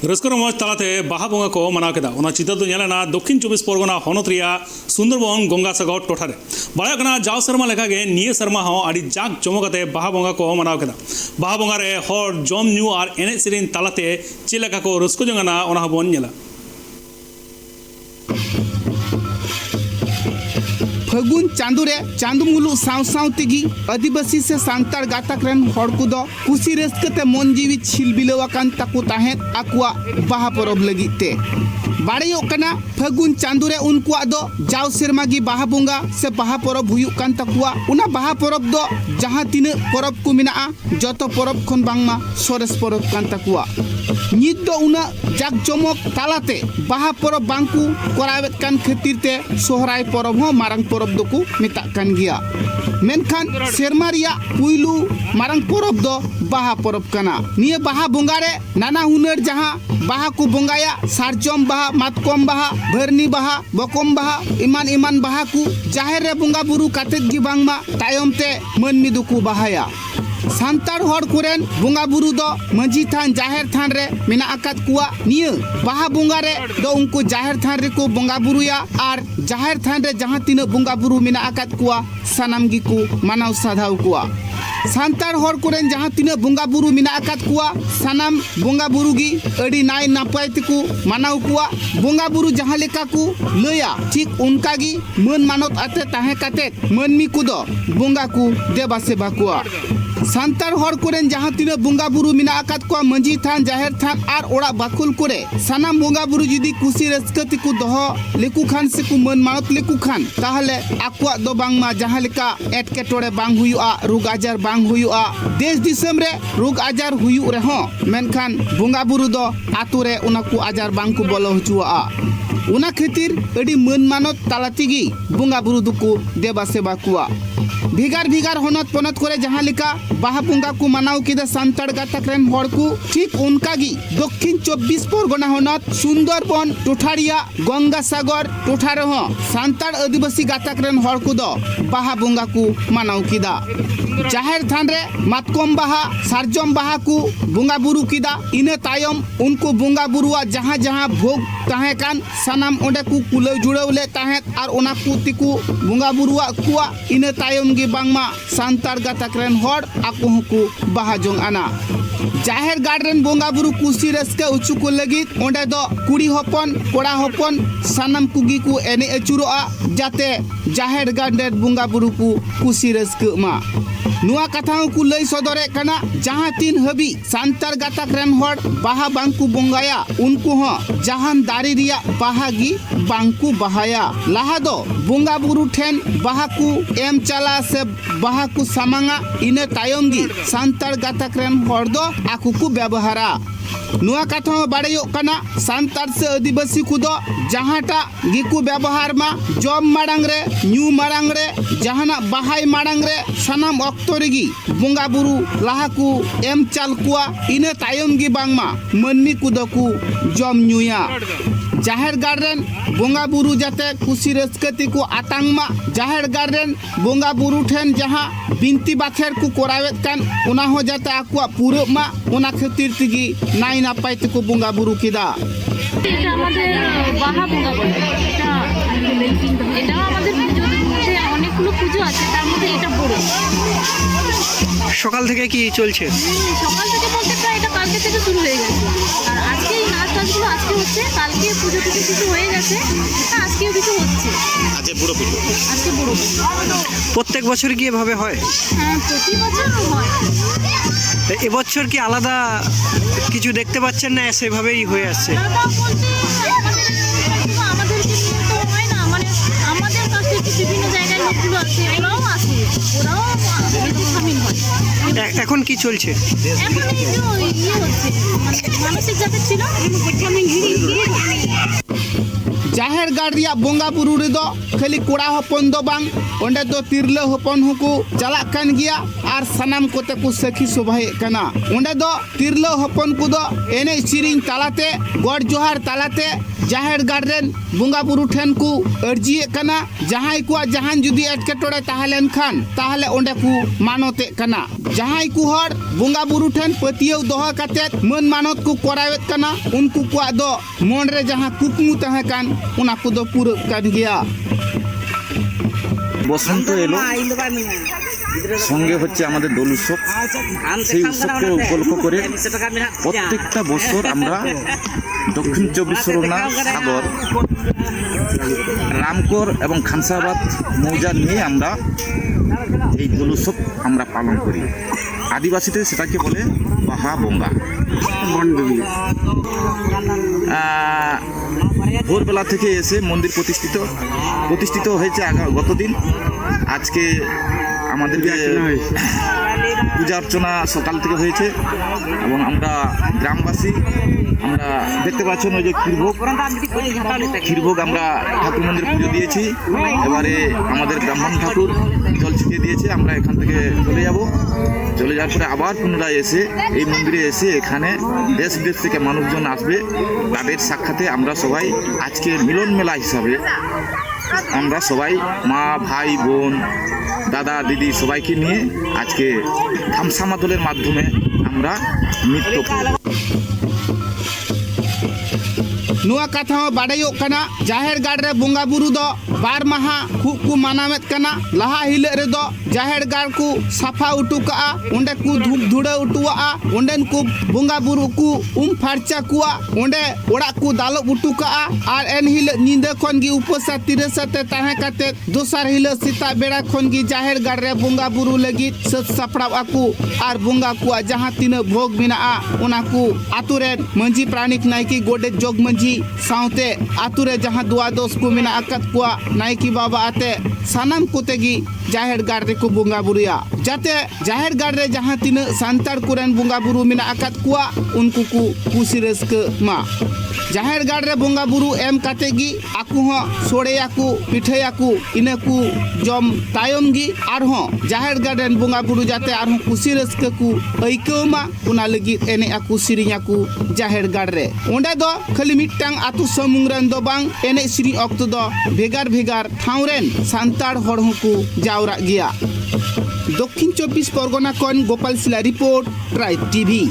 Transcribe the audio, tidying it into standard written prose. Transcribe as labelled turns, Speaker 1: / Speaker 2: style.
Speaker 1: Rusk रमज तलाते बाहा बंगा को मनाव केदा ओना चितर दो नेलेना दक्षिण 24 परगना हनत रिया सुंदरबन गंगासागर टोठारे बाड़ा कना जाव शर्मा लेखागे निये शर्मा हो आड़ी जाक जमकाते बाहा बंगा को मनाव केदा बाहा बंगा रे हर जम न्यू और एने सेरेन तलाते चेलेका को रस्क जंगाना ओना हबन नेला
Speaker 2: फगुन चांदुरे चांदु मुलु साव साव तेगी आदिवासी से सांतार गाताक रेन हड़ को दो कुसी रस्कते मन जीवी छिल बिलवाकान ताकु ताहेत आकुआ बाहा परब लगिते बाड़ेयो कना फगुन चांदुरे उनकुआ दो जाव सेरमागी बाहा बोंगा से बाहा परब हुयुक कान ताकुआ उना बाहा परब दो जहां तिने परब को मिना जतो परब खन बांगमा सोरेस परब कान ताकुआ नित दो उना जाक जमक तालाते बाहा परब बांकु करावेत कान खतिरते सोहराय परब हो मारंग परब दो को मिताक कान गिया मेनखान सेरमा रिया पुइलु मारंग परब दो बाहा परब काना निये बाहा बोंगा रे नाना हुनर जहां बाहा को बोंगाया सारजम बाहा मातकम बाहा भरनी बाहा बकम बाहा इमान इमान बाहा को जाहेर रे बोंगा बुरु कातेत गी बांगमा तायमते मनमी दुकु बाहाया सांतार हड़ कोरेन बोंगा बुरु दो मंजी थान जाहेर थान रे मेना आकात कुआ निये बाहा बोंगा रे दो उनको जाहेर थान रे को बोंगा बुरुया आर जाहेर थान रे जहां तिना बोंगा बुरु मेना आकात कुआ सानाम गी को मानाव साधाव कुआ सांतार हड़ कोरेन जहां तिना बोंगा बुरु मेना आकात कुआ सानाम बोंगा बुरु गी अड़ी नाय नापाय तिकु मानाव कुआ बोंगा बुरु जहां लेका को लया ठीक उनका गी मन मानत आते ताहे कातेत मनमी को दो बोंगा को देबा सेबा कुआ सांतार हड़ कोरेन जहां तिना बोंगा बुरु मिना आकात को मंजी थान जाहेर थान आर ओड़ा बाकुल करे सानाम बोंगा बुरु जुदी कुसी रस्कति को दोहो लेकु खान से को मन मानत लेकु खान ताहले आकुआ दो बांगमा जहां लेका एटके टोड़े बांग हुयुआ रोग आजार बांग हुयुआ देश दिसम रे रोग आजार हुयु रे हो मेनखान बोंगा बुरु दो आतु रे उनाकु आजार बांग को बोलो हुचुआ उना खातिर अड़ी मन मानत तालातिगी बोंगा बुरु दुकु देबा सेबा कुआ भिगार भिगार होनत पनत करे जहां लिखा बाहा बोंगा को मनाव केदा सांतार गाताक रेन हड़ को ठीक उनका गी दक्षिण 24 परगना होनत सुंदरबन टोठारिया गंगासागर टोठा रे हो सांतार आदिवासी गाताक रेन हड़ को दो बाहा बोंगा को मनाव केदा जाहेर थान रे मातकम बाहा सारजम बाहा को बोंगा बुरु केदा इने तायम उनको बोंगा बुरुआ जहां जहां भोग ताहे कान सानाम ओंडे को कुलौ जुड़ौले ताहेत आर ओना को तिकु बोंगा बुरुआ कुआ इने तायम गी बांगमा सांतार गाताक रेन हड़ आको हुकु बाहा जोंग आना जाहेर गार्डन बोंगा बुरु कुसी रस्के उचु को लगी ओंडे दो कुड़ी हपन कोड़ा हपन सानाम कुगी को एने अचुरोआ जाते जाहेर गार्डन बोंगा बुरु को कुसी रस्के मा नुआ कथाओं को लई सदरे कना जहां तीन हबी सांतार गाताक रेन हड़ बाहा बांकु बोंगाया उनको हो जहां दारी रिया बाहा गी बांकु बहाया लाहा दो बोंगा बुरु ठेन बाहा को एम चला से बाहा को सामांगा इने तायम गी सांतार गाताक रेन हड़ दो आकु को व्यवहारा नुआ कथा बाड़ेयो कना सांतार से आदिवासी को दो जहांटा गिकु व्यवहार मा जॉब माड़ांग रे न्यू माड़ांग रे जहाना बाहाई माड़ांग रे सनाम अक्तोरेगी बोंगा बुरु लाहा को एम चाल कुआ इने तायम गी बांगमा मनमी को दो को जॉब न्यूया जाहेर गार्डन बोंगा बुरु जाते कुसी रस्कति को आतांगमा जाहेर गार्डन बोंगा बुरु ठेन जहां बिनती बाखेर को कोरावेत कान उना हो जाते आकुआ पूरब मा उना खातिर तिगी नाई नापाय को बोंगा बुरु किदा
Speaker 3: এটা আমাদের বাহা बोंगा বলে এটা আমাদের পুজোর মধ্যে অনেকগুলো পুজো আছে তার মধ্যে এটা বড়
Speaker 4: সকাল থেকে কি চলছে
Speaker 3: সকাল থেকে বলতে প্রায় এটা কালকে থেকে শুরু হয়ে গেছে আর আজকে এই নাচ টাচগুলো আজকে হচ্ছে কালকে পুজো টুজো কিছু হয়ে গেছে আজকেও কিছু হচ্ছে আজকে বড় পুজো
Speaker 4: প্রত্যেক বছর কি এভাবে হয়
Speaker 3: হ্যাঁ প্রতি বছর হয়
Speaker 4: এবছর কি আলাদা কিছু দেখতে পাচ্ছেন না সেভাবেই হয়ে আসছে
Speaker 3: আমাদের তো হয় না মানে আমাদের কাছে বিভিন্ন জায়গায় লোকগুলো আছে ওরাও আসে ওরাও সামিল হয়
Speaker 4: এখন কি চলছে
Speaker 3: এখন এই যে ইয়ে হচ্ছে মানসিক যাদের ছিল
Speaker 2: जाहेर गाड़ रिया बोंगा बुरु रे दो खाली कोड़ा हपन दो बांग ओंडे दो तिरला हपन हुकु चला कान गिया आर सनाम कोते को सखी शोभाए कना ओंडे दो तिरला हपन को दो एने सिरिंग तालाते गॉड जोहार तालाते जाहेर गाड़ रेन बोंगा बुरु ठेन को अर्जिए कना जहां को जहां जुदी एटकेटोड़े ताहलेन खान ताहले ओंडे को मानोते कना जहां को हर बोंगा बुरु ठेन पतियव दोहा काते मन मानत को कोरावेत कना उनको को दो मन रे जहां कुकमु तहे कान उना को दो पूरा कान गया
Speaker 5: বসন্ত এলো সঙ্গে হচ্ছে আমাদের দোল উৎসব সেই উৎসবকে উপলক্ষ করে প্রত্যেকটা বছর আমরা দক্ষিণ চব্বিশ পরগনা সাগর রামকর এবং খানসাবাদ মৌজা নিয়ে আমরা এই দোল উৎসব আমরা পালন করি আদিবাসীতে সেটাকে বলে বাহা বঙ্গা ভোরবেলা থেকে এসে মন্দির প্রতিষ্ঠিত হয়েছে গতদিন আজকে আমাদেরকে পূজা অর্চনা সকাল থেকে হয়েছে এবং আমরা গ্রামবাসী আমরা দেখতে পাচ্ছেন ওই যে ক্ষীরভোগ আমরা ঠাকুর মন্দির পুজো দিয়েছি এবারে আমাদের ব্রাহ্মণ ঠাকুর জল ছিটিয়ে দিয়েছে আমরা এখান থেকে চলে যাওয়ার পরে আবার পুনরায় এসে এই মন্দিরে এসে এখানে দেশ বিদেশ থেকে মানুষজন আসবে তাদের সাক্ষাতে আমরা সবাই আজকে মিলন মেলা হিসাবে আমরা সবাই মা ভাই বোন দাদা দিদি সবাইকে নিয়ে আজকে থামসামা দলের মাধ্যমে আমরা নৃত্য করব
Speaker 2: नुआ कथा बाड़ायो कना जाहेर गाड़ रे बोंगा बुरु दो बार माहा खूब को मानावेत कना लहा हिले रे दो जाहेर गाड़ को साफा उटू का ओंडे को धूप धुड़ा उटुआ ओंडेन को बोंगा बुरु को फारचा कुआ ओंडे ओड़ा को दालो उटू का आर एन हिले नींदे खन गी उपसा तिरसते ताहे काते दोसर हिले सीता बेड़ा खन गी जाहेर गाड़ रे बोंगा बुरु लगी सत सापड़ाव आकू आर बोंगा कुआ जहां तीन भोग मिना ओना को आतुरे मंजी प्राणिक नायकी गोडे जोग मंजी साउते आतुरे जहां दुआ दोस को मिना अकत कुआ नायकी बाबा आते सानाम कोतेगी जाहेर गाड़ रे को बोंगा बुरुया जाते जाहेर गाड़ रे जहां तीन सांतार कुरेन बोंगा बुरु मिना अकत कुआ उनको को कुसी रस्क मा जाहेर गाड़ रे बोंगा बुरु एम कातेगी आकु हो सोड़ेयाकु पिठेयाकु इनेकु जम तायमगी आरहो जाहेर गाड़ रेन बोंगा बुरु जाते आरहो कुसी रस्क को ऐकमा उना लगी एने आकु सिरियाकु जाहेर गाड़ रे ओंडे दो खाली मिटटांग आतु समुंगरन दो बांग एने सिरी अक्तो दो भेगार भेगार ठाउरेन सांतार हड़ को जावरा गया दक्षिण 24 परगना कन गोपाल सिला रिपोर्ट ट्राइब टीवी।